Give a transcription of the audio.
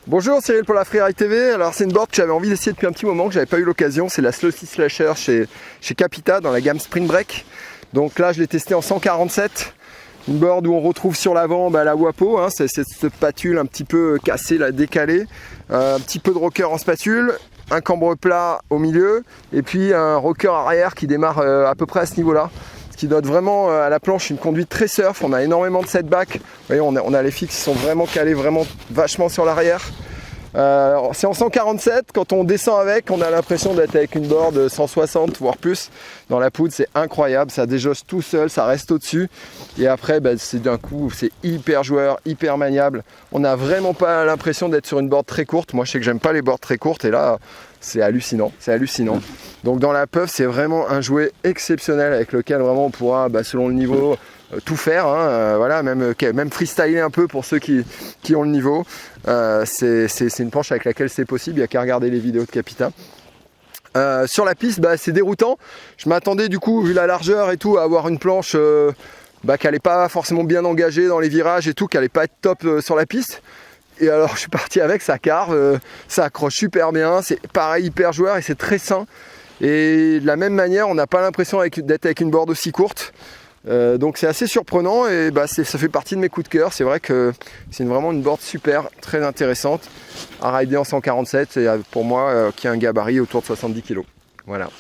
Bonjour, Cyril pour la Freeride TV. Alors c'est une board que j'avais envie d'essayer depuis un petit moment, que j'avais pas eu l'occasion. C'est la Slothy Slasher chez Capita dans la gamme Spring Break. Donc là je l'ai testé en 147. Une board où on retrouve sur l'avant la Wapo, hein, c'est cette spatule un petit peu cassée, décalée. Un petit peu de rocker en spatule, un cambre plat au milieu et puis un rocker arrière qui démarre à peu près à ce niveau-là. Ce qui donne vraiment à la planche une conduite très surf. On a énormément de setback. Vous voyez, on a les fixes qui sont vraiment calés, vraiment vachement sur l'arrière. C'est en 147, quand on descend avec, on a l'impression d'être avec une board 160 voire plus dans la poudre. C'est incroyable, ça déjosse tout seul, ça reste au-dessus et après c'est d'un coup, c'est hyper joueur, hyper maniable. On n'a vraiment pas l'impression d'être sur une board très courte. Moi je sais que j'aime pas les boards très courtes et là c'est hallucinant, c'est hallucinant. Donc dans la puff, c'est vraiment un jouet exceptionnel avec lequel vraiment on pourra, selon le niveau, tout faire, hein, voilà, même freestyler un peu pour ceux qui ont le niveau. C'est une planche avec laquelle c'est possible, il n'y a qu'à regarder les vidéos de Capita. Sur la piste, c'est déroutant. Je m'attendais du coup, vu la largeur et tout, à avoir une planche qui n'allait pas forcément bien engagée dans les virages et tout, qui n'allait pas être top sur la piste. Et alors je suis parti avec, ça carve, ça accroche super bien, c'est pareil, hyper joueur et c'est très sain. Et de la même manière, on n'a pas l'impression d'être avec une board aussi courte. Donc c'est assez surprenant et ça fait partie de mes coups de cœur. C'est vrai que c'est vraiment une board super, très intéressante à rider en 147 et pour moi qui a un gabarit autour de 70 kg. Voilà.